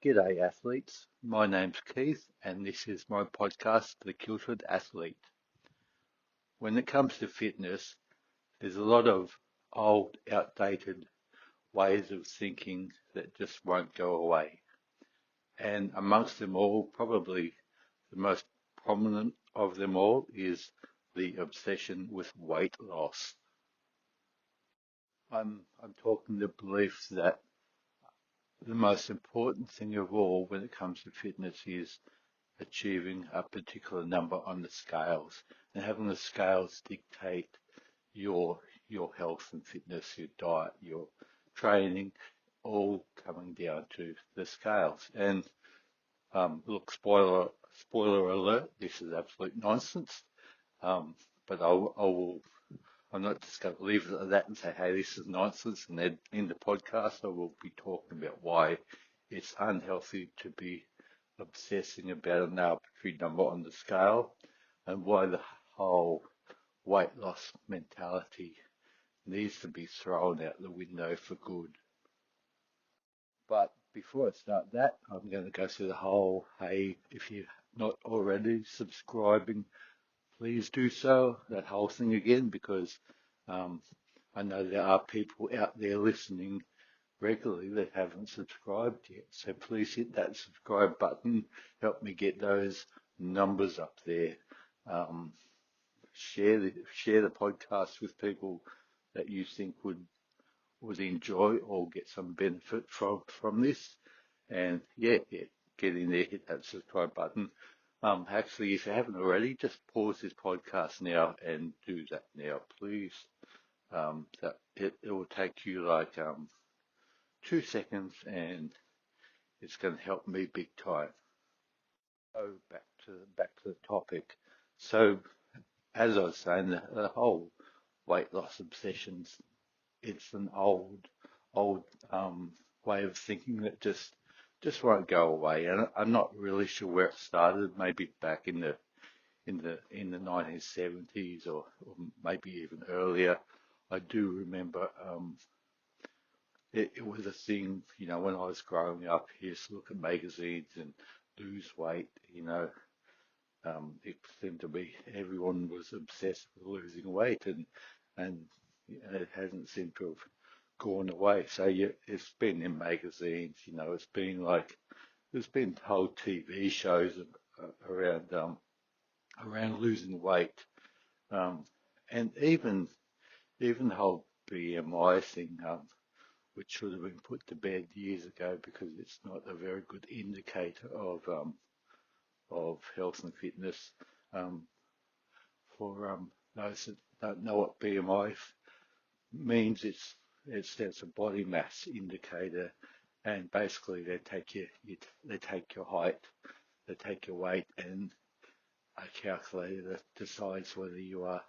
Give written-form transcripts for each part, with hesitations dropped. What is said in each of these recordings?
G'day, athletes. My name's Keith, and this is my podcast, The Kilted Athlete. When it comes to fitness, there's a lot of old, outdated ways of thinking that just won't go away. And amongst them all, probably the most prominent of them all is the obsession with weight loss. I'm talking the belief that the most important thing of all when it comes to fitness is achieving a particular number on the scales and having the scales dictate your your health and fitness, your diet, your training, all coming down to the scales. And look, spoiler alert, this is absolute nonsense. But I'm not just going to leave it at that and say, hey, this is nonsense. And then in the podcast, I will be talking about why it's unhealthy to be obsessing about an arbitrary number on the scale and why the whole weight loss mentality needs to be thrown out the window for good. But before I start that, I'm going to go through the whole, hey, if you're not already subscribing, please do so, that whole thing again, because um, I know there are people out there listening regularly that haven't subscribed yet. So please hit that subscribe button. Help me get those numbers up there. Um, share the podcast with people that you think would enjoy or get some benefit from this. And yeah, get in there, hit that subscribe button. Actually, if you haven't already, just pause this podcast now and do that now, please. That it will take you like 2 seconds, and it's going to help me big time. So back to the topic. So as I was saying, the whole weight loss obsessions, it's an old way of thinking that just won't go away. And I'm not really sure where it started. Maybe back in the 1970s or maybe even earlier. I do remember it was a thing, when I was growing up. You used to look at magazines and lose weight. It seemed to be everyone was obsessed with losing weight, and it hasn't seemed to have gone away. So yeah, it's been in magazines. It's been like there's been whole TV shows around losing weight, um, and even the whole BMI thing, which should have been put to bed years ago because it's not a very good indicator of health and fitness. Um, for those that don't know what BMI means, it stands for body mass indicator, and basically they take your height, they take your weight, and a calculator decides whether you are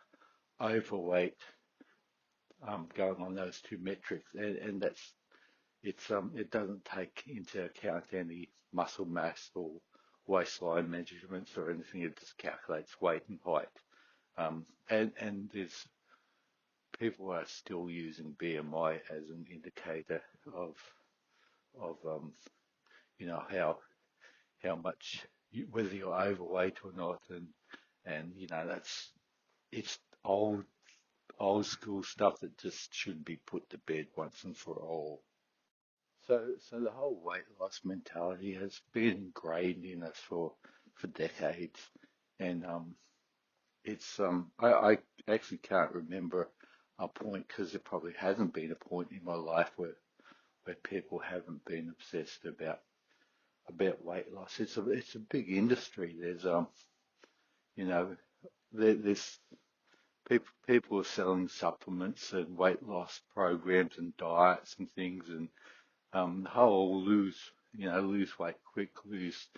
overweight, going on those two metrics, and it doesn't take into account any muscle mass or waistline measurements or anything. It just calculates weight and height. And there's people are still using BMI as an indicator of how much whether you're overweight or not, and that's it's old school stuff that just should be put to bed once and for all. So the whole weight loss mentality has been ingrained in us for decades, and it's I actually can't remember a point, because there probably hasn't been a point in my life where people haven't been obsessed about weight loss. It's a big industry. There's you know there's people are selling supplements and weight loss programs and diets and things, and the whole lose weight quick, lose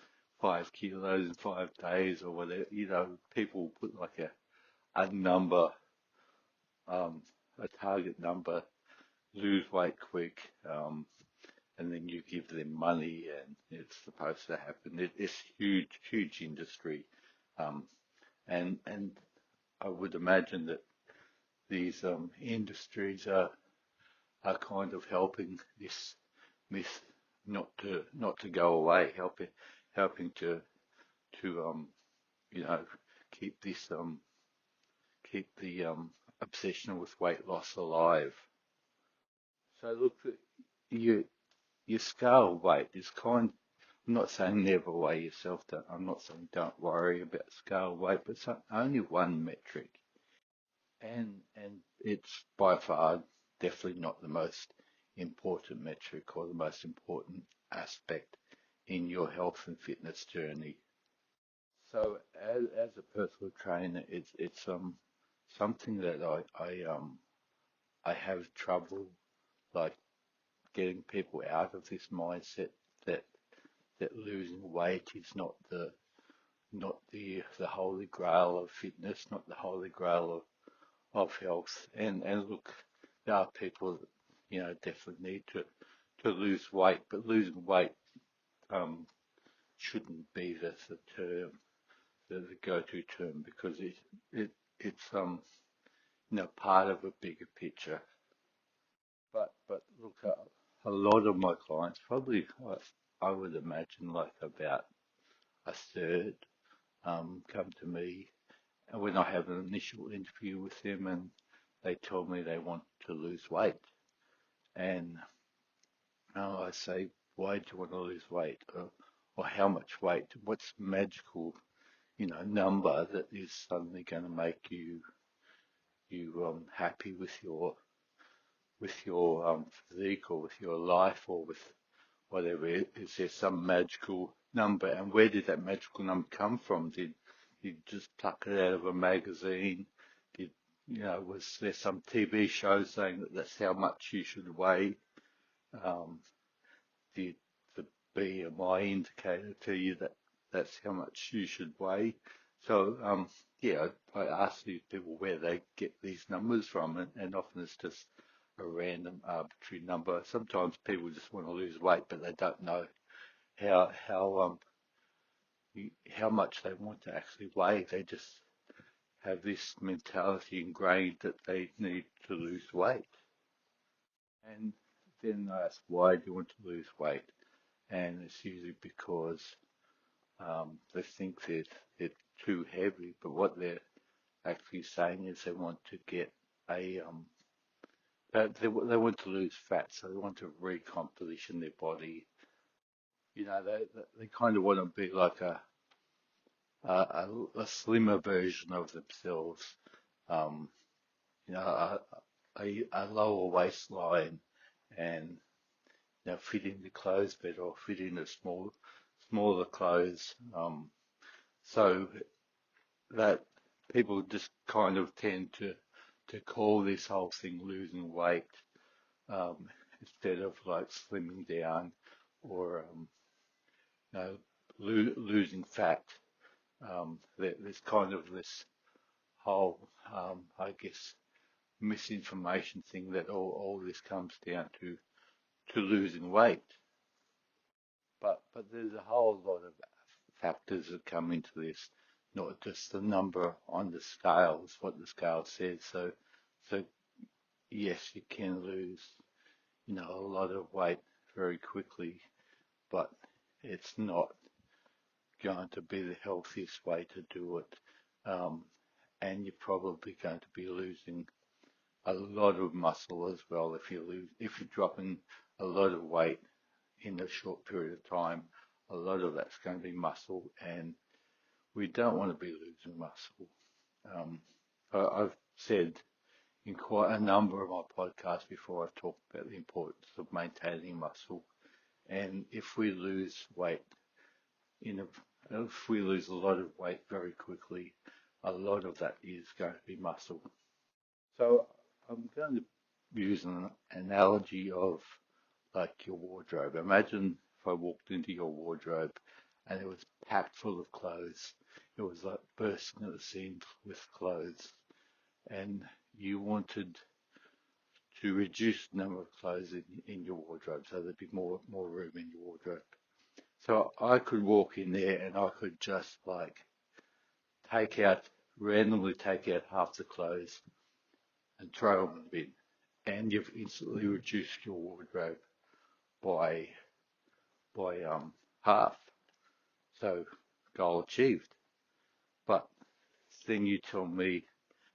5 kilos in 5 days or whatever. People put like a number, a target number, lose weight quick, and then you give them money, and it's supposed to happen. It's huge industry, um, and I would imagine that these industries are kind of helping this myth not to go away, helping to you know keep this keep the obsession with weight loss alive. So look, your your scale weight is kind. I'm not saying never weigh yourself down. I'm not saying don't worry about scale weight, but it's only one metric, and it's by far definitely not the most important metric or the most important aspect in your health and fitness journey. So as a personal trainer, it's something that I have trouble like getting people out of this mindset that that losing weight is not the holy grail of fitness, not the holy grail of health. And look, there are people that definitely need to lose weight, but losing weight um shouldn't be the term, the go-to term, because it's part of a bigger picture. But look, a lot of my clients, probably I would imagine like about a third, come to me and when I have an initial interview with them and they tell me they want to lose weight. And I say, why do you want to lose weight? Or how much weight? What's the magical, number that is suddenly going to make you happy with your physique or with your life or with whatever? Is there some magical number? And where did that magical number come from? Did you just pluck it out of a magazine? Did was there some TV show saying that that's how much you should weigh? Um, did the BMI indicator tell you that that's how much you should weigh? So yeah, I ask these people where they get these numbers from, and often it's just a random arbitrary number. Sometimes people just want to lose weight, but they don't know how much they want to actually weigh. They just have this mentality ingrained that they need to lose weight. And then I ask, why do you want to lose weight? And it's usually because they think that they're too heavy, but what they're actually saying is they want to get a they want to lose fat, so they want to recomposition their body. They kind of want to be like a slimmer version of themselves. Um, a lower waistline and fit in the clothes better or fit in a smaller clothes. So that people just kind of tend to call this whole thing losing weight um, instead of like slimming down or you know, losing fat. There's kind of this whole, I guess, misinformation thing that all this comes down to losing weight. But there's a whole lot of factors that come into this, not just the number on the scales, what the scale says. So yes, you can lose, a lot of weight very quickly, but it's not going to be the healthiest way to do it. And you're probably going to be losing a lot of muscle as well if you're dropping a lot of weight in a short period of time. A lot of that's going to be muscle, and we don't want to be losing muscle. Um, I've said in quite a number of my podcasts before, I've talked about the importance of maintaining muscle, and if we lose weight if we lose a lot of weight very quickly, a lot of that is going to be muscle. So I'm going to use an analogy of like your wardrobe. Imagine if I walked into your wardrobe and it was packed full of clothes. It was like bursting at the seams with clothes, and you wanted to reduce the number of clothes in your wardrobe so there'd be more room in your wardrobe. So I could walk in there and I could just like take out, randomly take out half the clothes and throw them in bin. And you've instantly reduced your wardrobe by by half. So goal achieved. But then you tell me,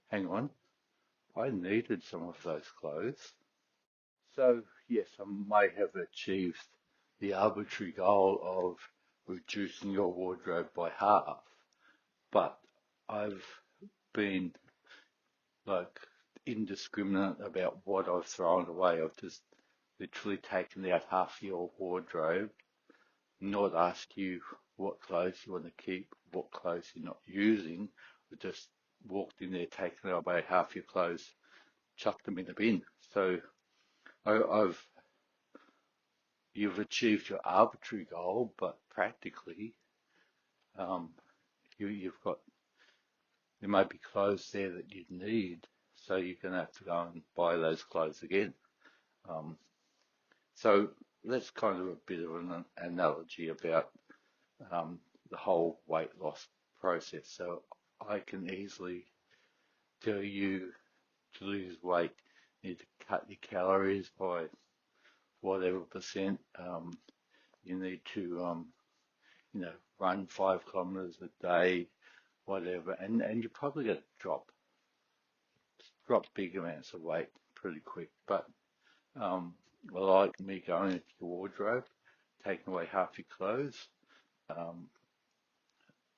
hang on, I needed some of those clothes. So yes, I may have achieved the arbitrary goal of reducing your wardrobe by half, but I've been like indiscriminate about what I've thrown away. I've just literally taken out half your wardrobe, not asked you what clothes you want to keep, what clothes you're not using. I just walked in there, taken away half your clothes, chucked them in the bin. So I've you've achieved your arbitrary goal, but practically, um, you've got there may be clothes there that you need, so you're going to have to go and buy those clothes again. Um, so that's kind of a bit of an analogy about the whole weight loss process. So I can easily tell you to lose weight, you need to cut your calories by whatever percent. You need to, run 5 kilometers a day, whatever, and you're probably going to drop big amounts of weight pretty quick. But um, like me going into your wardrobe, taking away half your clothes, um,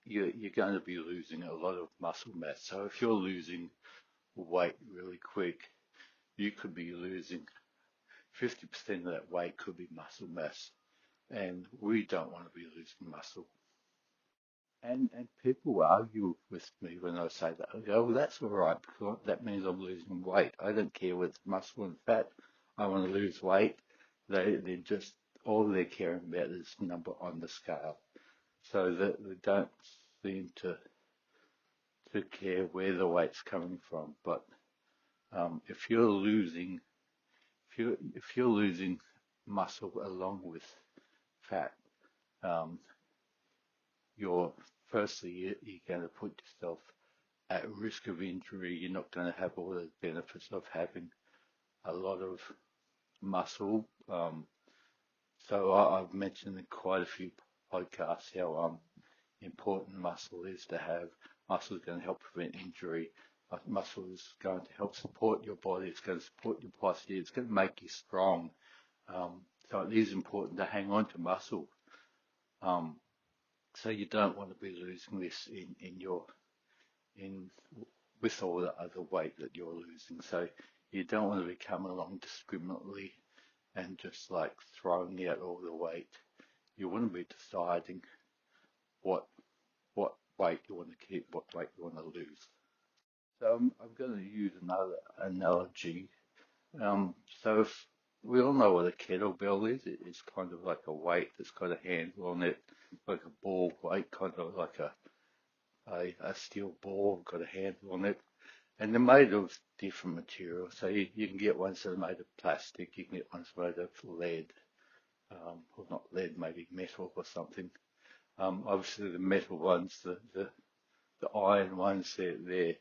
you're going to be losing a lot of muscle mass. So if you're losing weight really quick, you could be losing 50% of that weight could be muscle mass, and we don't want to be losing muscle. And people argue with me when I say that. I go, well, that's all right, because that means I'm losing weight. I don't care whether it's muscle and fat. I want to lose weight. They're just, all they're caring about is number on the scale. So that they don't seem to care where the weight's coming from. But if you're losing, if you're losing muscle along with fat, um, you're firstly you're going to put yourself at risk of injury. You're not going to have all the benefits of having a lot of muscle. So I've mentioned in quite a few podcasts how important muscle is to have. Muscle is going to help prevent injury. Muscle is going to help support your body. It's going to support your posture. It's going to make you strong. So it is important to hang on to muscle. Um, so you don't want to be losing this in with all the other weight that you're losing. So you don't want to be coming along discriminately and just like throwing out all the weight. You want to be deciding what what weight you want to keep, what weight you want to lose. So I'm going to use another analogy. So if we all know what a kettlebell is, it's kind of like a weight that's got a handle on it, like a ball weight, kind of like a steel ball, got a handle on it. And they're made of different materials. So you can get ones that are made of plastic, you can get ones made of lead, or not lead, maybe metal or something. Obviously the metal ones, the iron ones, there's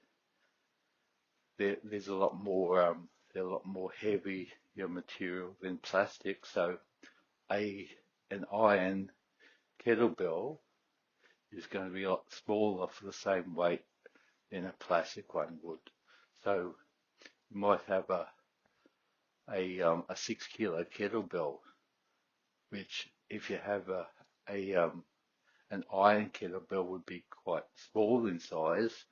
a lot more, they're a lot more heavy material than plastic. So an iron kettlebell is going to be a lot smaller for the same weight than a plastic one would. So you might have a 6 kilo kettlebell, which if you have an iron kettlebell would be quite small in size,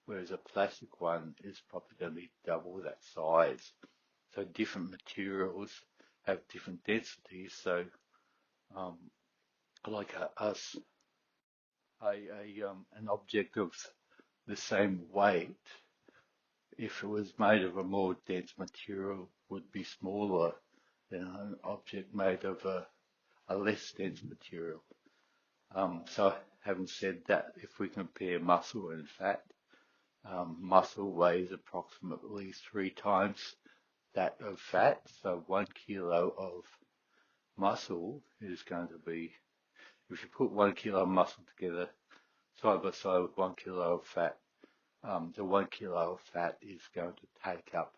whereas a plastic one is probably going to be double that size. So different materials have different densities. So um, like an object of the same weight, if it was made of a more dense material, would be smaller than an object made of a less dense material. So having said that, if we compare muscle and fat, muscle weighs approximately 3 times that of fat. So 1 kilo of muscle is going to be, if you put 1 kilo of muscle together side by side with 1 kilo of fat, the 1 kilo of fat is going to take up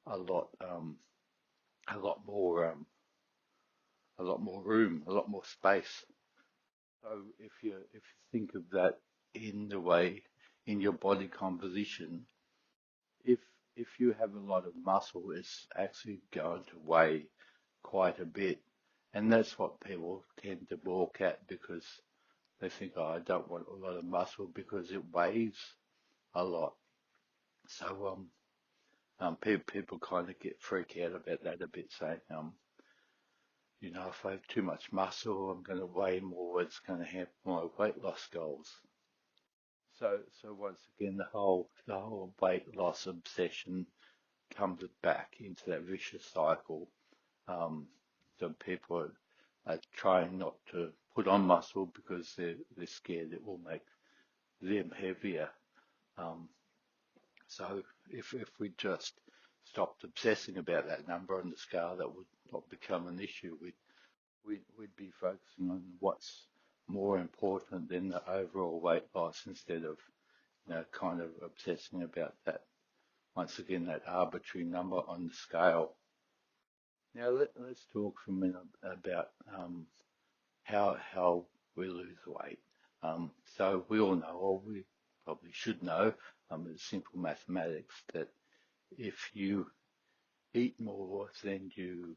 a lot more a lot more room, a lot more space. So if you think of that in the way in your body composition, if if you have a lot of muscle, it's actually going to weigh quite a bit, and that's what people tend to balk at because they think, oh, I don't want a lot of muscle because it weighs a lot. So people kind of get freak out about that a bit, saying, if I have too much muscle, I'm going to weigh more. It's going to hamper my weight loss goals. So once again, the whole weight loss obsession comes back into that vicious cycle. Um, so people are trying not to put on muscle because they're scared it will make them heavier. Um, so if we just stopped obsessing about that number on the scale, that would not become an issue. We'd be focusing on what's more important than the overall weight loss instead of kind of obsessing about that, once again, that arbitrary number on the scale. Now let's talk for a minute about how we lose weight. So we all know, or we probably should know, it's simple mathematics that if you eat more than you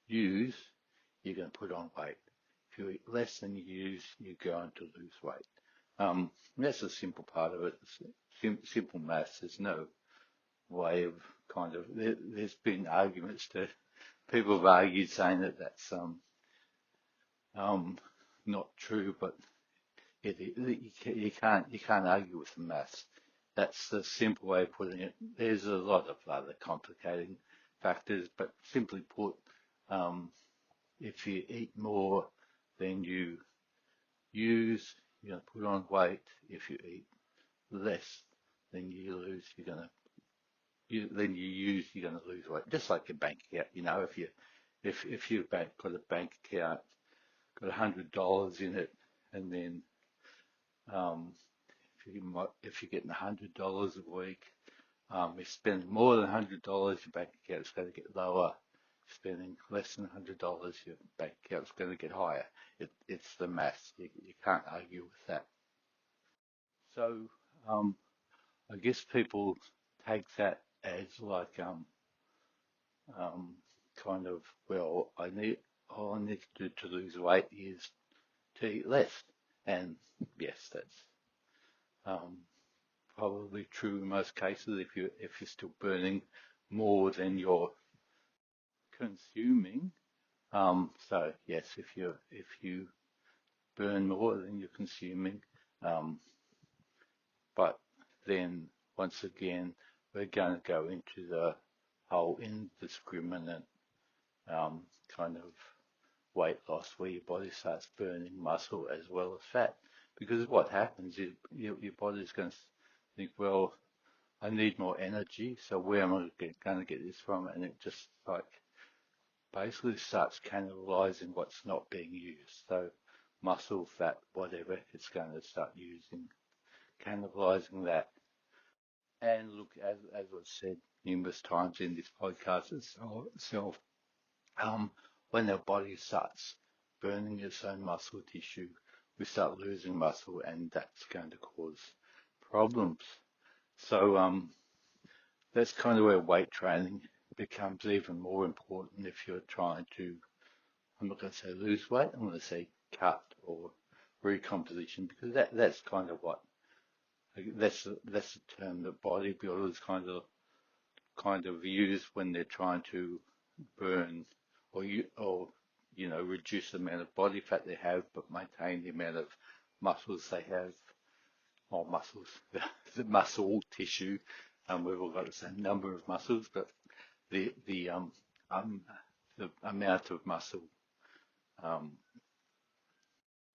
use, you're going to put on weight. If you eat less than you use, you're going to lose weight. That's a simple part of it. Simple maths. There's no way of there's been arguments that people have argued saying that that's um, not true, but you can't argue with the maths. That's the simple way of putting it. There's a lot of other complicating factors, but simply put, um, if you eat more than you use, you're going to put on weight. If you eat less than you lose, then you use, you're going to lose weight. Just like your bank account, if you've got a bank account, got $100 in it, and then um, if you're getting $100 a week, if spending more than $100, your bank account is going to get lower. Spending less than $100, your bank account is going to get higher. It's the maths. You can't argue with that. So I guess people take that as like kind of, well, all I need to do to lose weight is to eat less. And yes, that's um, probably true in most cases if you're still burning more than you're consuming. So yes, if you burn more than you're consuming, um, but then once again we're going to go into the whole indiscriminate um, kind of weight loss where your body starts burning muscle as well as fat. Because what happens is your body's going to think, well, I need more energy, so where am I going to get this from? And it just like basically starts cannibalizing what's not being used. So muscle, fat, whatever, it's going to start using, cannibalizing that. And look, as I've said numerous times in this podcast itself, um, when our body starts burning its own muscle tissue, we start losing muscle, and that's going to cause problems. So that's kind of where weight training becomes even more important if you're trying to, I'm not going to say lose weight, I'm going to say cut or recomposition, because that's kind of that's the term that bodybuilders kind of use when they're trying to burn or reduce the amount of body fat they have, but maintain the amount of muscles they have, or muscles, the muscle tissue. We've all got the same number of muscles, but the the um, um the amount of muscle, um,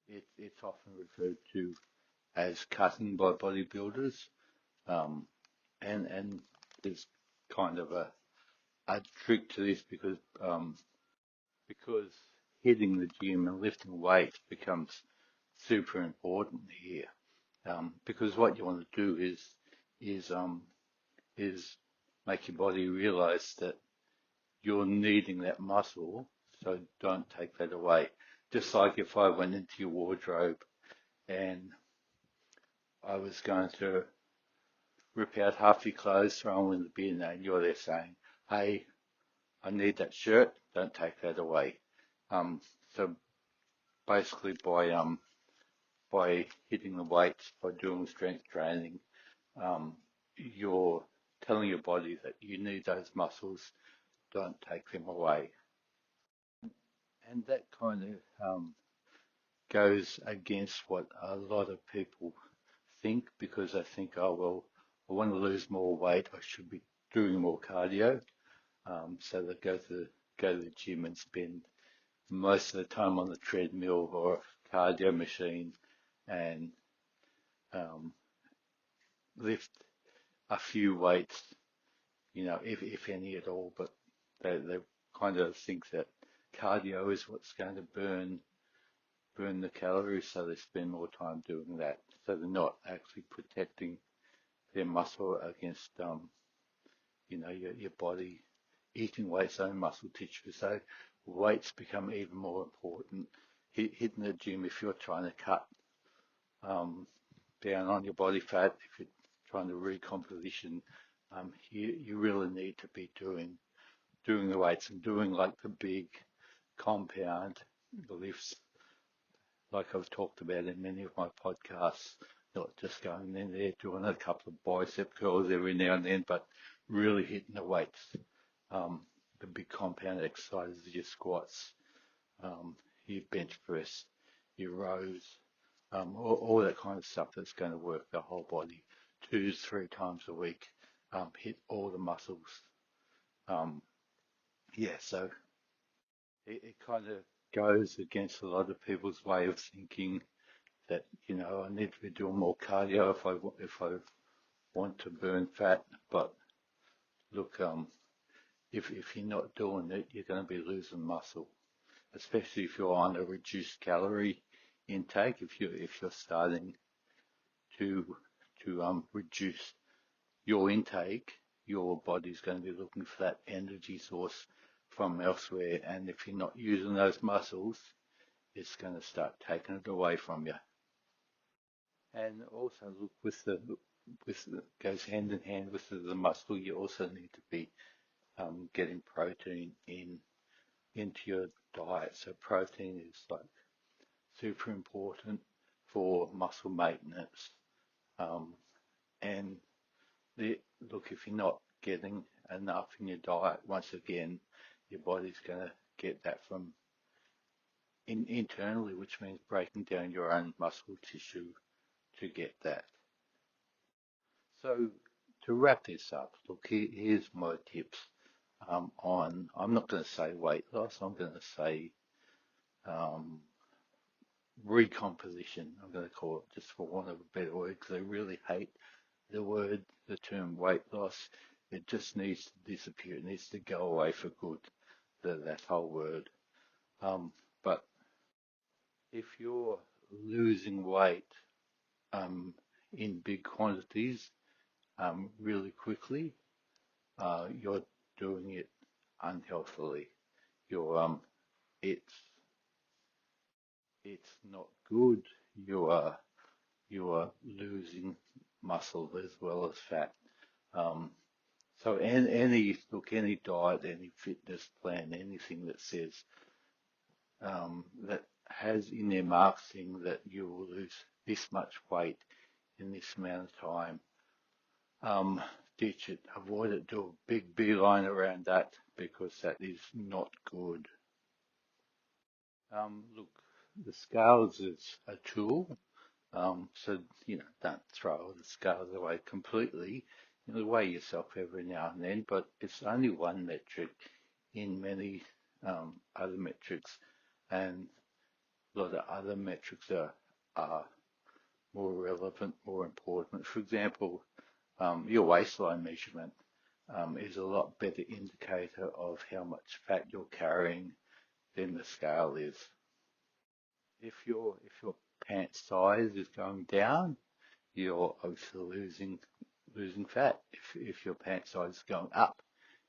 it's often referred to as cutting by bodybuilders, um, and there's kind of a trick to this because hitting the gym and lifting weights becomes super important here. Because what you want to do is is make your body realize that you're needing that muscle, so don't take that away. Just like if I went into your wardrobe and I was going to rip out half your clothes, throw them in the bin, and you're there saying, "Hey, I need that shirt. Don't take that away." Um, so basically, by hitting the weights, by doing strength training, um, you're telling your body that you need those muscles. Don't take them away, and that kind of goes against what a lot of people think, because they think, oh well, I want to lose more weight, I should be doing more cardio. So they go to the gym and spend most of the time on the treadmill or cardio machine and um, lift a few weights, if any at all. But they kind of think that cardio is what's going to burn the calories, so they spend more time doing that. So they're not actually protecting their muscle against, your body eating away its own muscle tissue. So weights become even more important. Hitting the gym, if you're trying to cut um, down on your body fat, if you're trying to recomposition, you really need to be doing the weights and doing like the big compound lifts, like I've talked about in many of my podcasts, not just going in there doing a couple of bicep curls every now and then, but really hitting the weights, um, the big compound exercises, your squats, um, your bench press, your rows, all that kind of stuff that's going to work the whole body 2 to 3 times a week, hit all the muscles. Um, yeah, so it kind of goes against a lot of people's way of thinking that I need to be doing more cardio if I want to burn fat. But look, if you're not doing it, you're going to be losing muscle, especially if you're on a reduced calorie intake. If you're starting to reduce your intake, your body's going to be looking for that energy source from elsewhere, and if you're not using those muscles, it's going to start taking it away from you. And also look with the goes hand in hand with the muscle. You also need to be getting protein into your diet. So protein is like super important for muscle maintenance. Um, and the, look, if you're not getting enough in your diet, once again, your body's going to get that from internally, which means breaking down your own muscle tissue to get that. So to wrap this up, look, here's my tips I'm not going to say weight loss, I'm going to say um, recomposition, I'm going to call it, just for want of a better word, because I really hate the term weight loss. It just needs to disappear. It needs to go away for good, that whole word. But if you're losing weight um, in big quantities really quickly, you're doing it unhealthily. You're it's it's not good. You are losing muscle as well as fat. Um, so any diet, any fitness plan, anything that says that has in their marketing that you will lose this much weight in this amount of time, um, ditch it, avoid it, do a big beeline around that because that is not good. Look, the scales is a tool, so don't throw the scales away completely. Weigh yourself every now and then, but it's only one metric in many other metrics, and a lot of other metrics are more relevant, more important. For example, your waistline measurement is a lot better indicator of how much fat you're carrying than the scale is. If your pant size is going down, you're obviously losing fat. If your pant size is going up,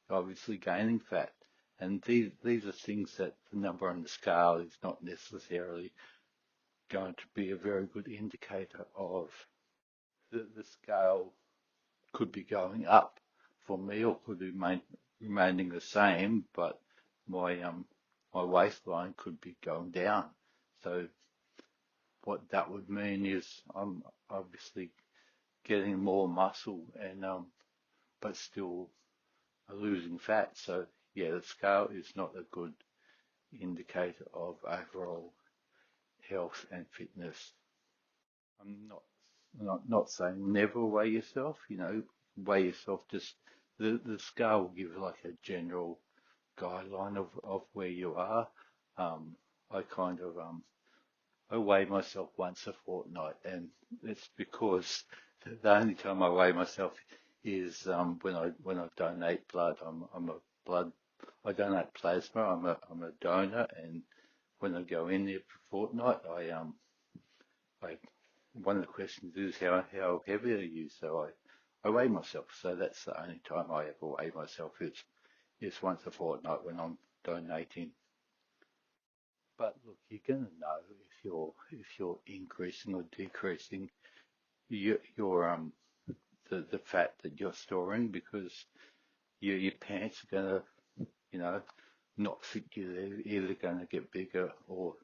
you're obviously gaining fat. And these are things that the number on the scale is not necessarily going to be a very good indicator of. The scale could be going up for me or could be remaining the same, but my waistline could be going down. So what that would mean is I'm obviously getting more muscle and but still losing fat. So yeah, the scale is not a good indicator of overall health and fitness. I'm not saying never weigh yourself, weigh yourself just the scale will give like a general guideline of where you are. I kind of I weigh myself once a fortnight, and it's because the only time I weigh myself is when I donate blood. I'm a blood. I donate plasma. I'm a donor, and when I go in there for fortnight, I one of the questions is how heavy are you? So I weigh myself. So that's the only time I ever weigh myself is once a fortnight when I'm donating. But look, you're gonna know if you're increasing or decreasing your the fat that you're storing because your pants are gonna not fit you. They're either gonna get bigger or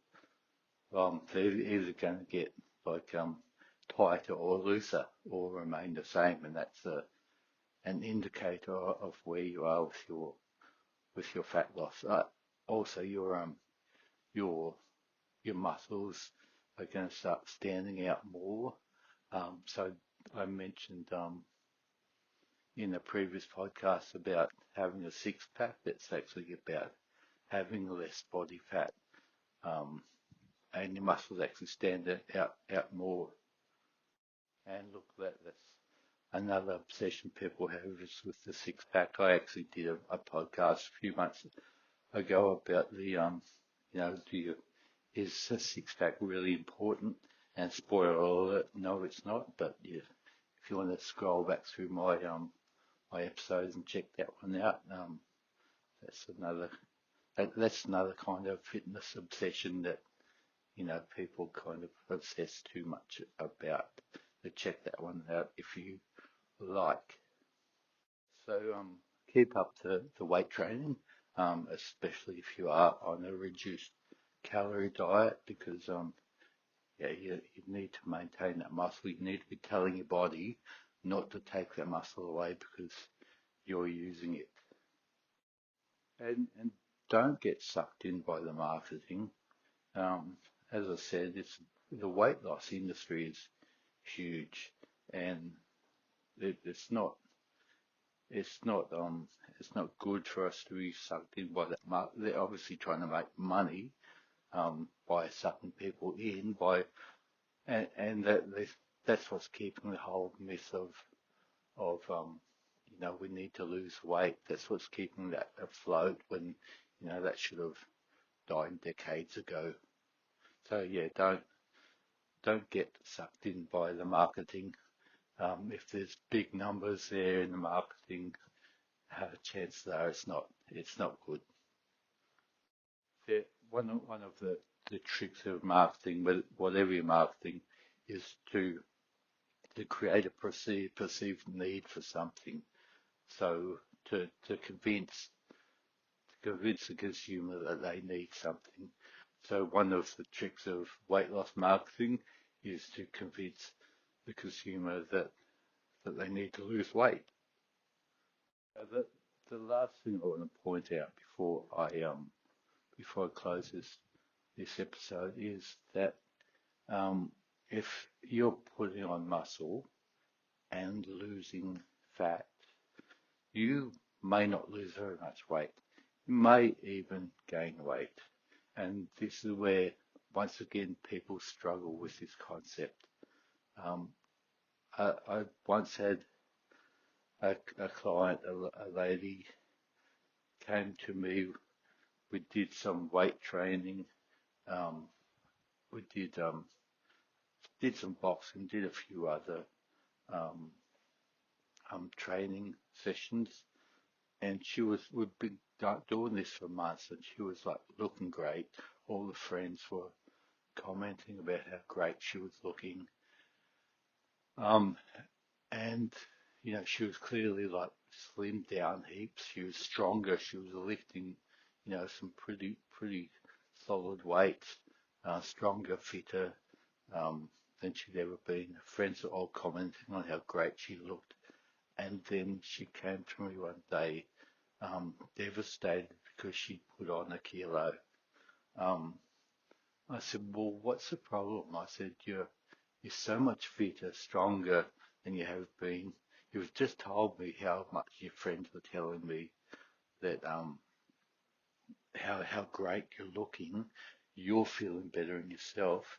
they're either gonna get like tighter or looser or remain the same, and that's an indicator of where you are with your fat loss. Also, your your muscles are going to start standing out more. So I mentioned in a previous podcast about having a six pack. That's actually about having less body fat, um, and your muscles actually stand out more. And look, that's another obsession people have is with the six pack. I actually did a podcast a few months ago about do you is a six pack really important? And spoiler alert, no, it's not. But yeah, if you want to scroll back through my episodes and check that one out, that's another that's another kind of fitness obsession that people kind of obsess too much about. So check that one out if you like. So keep up the weight training, especially if you are on a reduced calorie diet, because yeah, you need to maintain that muscle. You need to be telling your body not to take that muscle away because you're using it. And don't get sucked in by the marketing. As I said, the weight loss industry is huge, and it's not it's not it's not good for us to be sucked in by that market. They're obviously trying to make money by sucking people in and that's what's keeping the whole myth of we need to lose weight. That's what's keeping that afloat when that should have died decades ago. So yeah, don't get sucked in by the marketing. If there's big numbers there in the marketing, chances are it's not good. One of the tricks of marketing, whatever your marketing, is to create a perceived need for something. So to convince the consumer that they need something. So one of the tricks of weight loss marketing is to convince the consumer that they need to lose weight. The last thing I want to point out before I close this episode is that if you're putting on muscle and losing fat, you may not lose very much weight. You may even gain weight. And this is where, once again, people struggle with this concept. Um, I once had a client, a lady, came to me. We did some weight training. Um, we did some boxing, did a few other um, training sessions, and we've been doing this for months, and she was like looking great. All the friends were commenting about how great she was looking. Um, and she was clearly like slimmed down heaps. She was stronger. She was lifting, some pretty solid weights, stronger, fitter, than she'd ever been. Friends were all commenting on how great she looked. And then she came to me one day, devastated because she'd put on a kilo. Um, I said, well, what's the problem? I said, you're so much fitter, stronger than you have been. You've just told me how much your friends were telling me that how great you're looking. You're feeling better in yourself.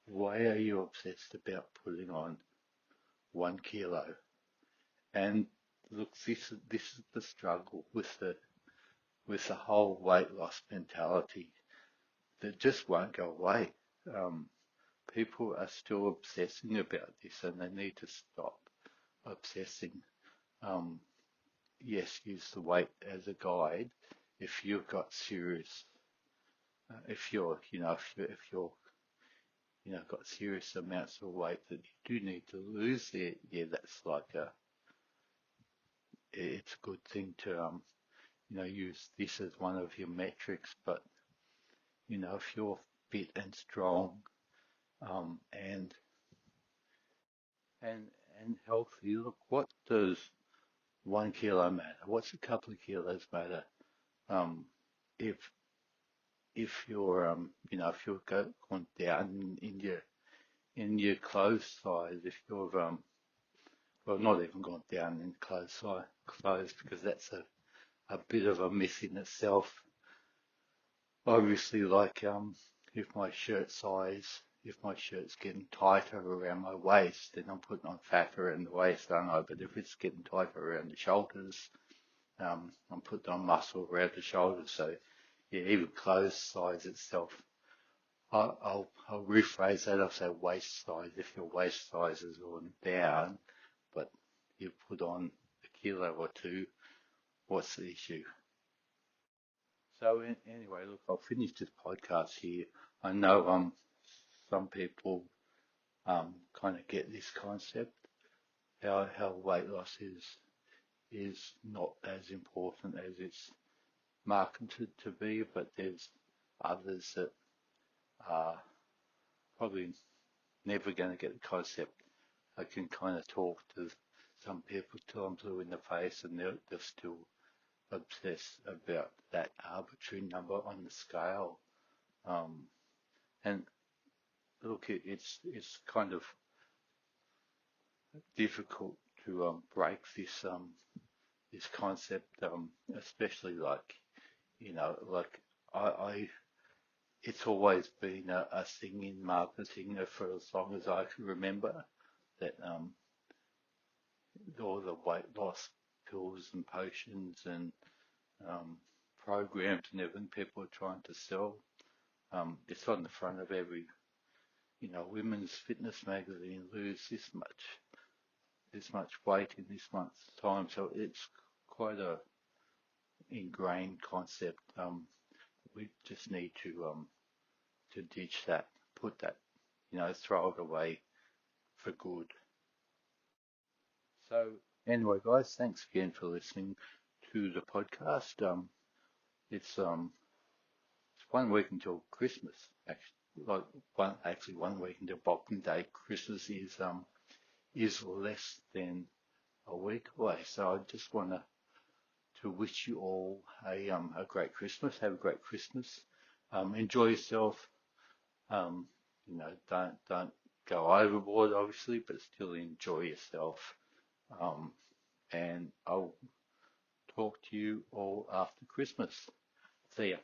Why are you obsessed about putting on 1 kilo? And look, this is the struggle with the whole weight loss mentality that just won't go away. Um, People are still obsessing about this, and they need to stop obsessing. Um, yes, use the weight as a guide. If you've got serious, if you're got serious amounts of weight that you do need to lose, there, yeah, that's like it's a good thing to use this as one of your metrics. But if you're fit and strong, and and and healthy, look, what does 1 kilo matter? What's a couple of kilos matter? Um, if if you're going down in your clothes size, if you've well, not even gone down in clothes, because that's a bit of a myth in itself. Obviously, like if my shirt size, if my shirt's getting tighter around my waist, then I'm putting on fat around the waist, aren't I? But if it's getting tighter around the shoulders, I'm putting on muscle around the shoulders. So yeah, even clothes size itself. I'll rephrase that. I'll say waist size. If your waist size is going down, but you put on a kilo or two, what's the issue? So anyway, look, I'll finish this podcast here. I know some people kind of get this concept how weight loss is not as important as it's marketed to be, but there's others that are probably never going to get the concept. I can kind of talk to some people till I'm blue in the face, and they're still obsessed about that arbitrary number on the scale. Um, and look, it's kind of difficult to break this concept, especially like like I it's always been a thing in marketing for as long as I can remember that all the weight loss pills and potions and um, programs and everything people are trying to sell. It's on the front of every, women's fitness magazine, lose this much weight in this month's time. So it's quite a ingrained concept. We just need to ditch that, put that, throw it away for good. So anyway, guys, thanks again for listening to the podcast. It's 1 week until Christmas. Actually, like 1 week until Boxing Day. Christmas is less than a week away. So I just want to wish you all a great Christmas. Have a great Christmas. Enjoy yourself. Um, don't go overboard, obviously, but still enjoy yourself. Um, and I'll talk to you all after Christmas. See ya.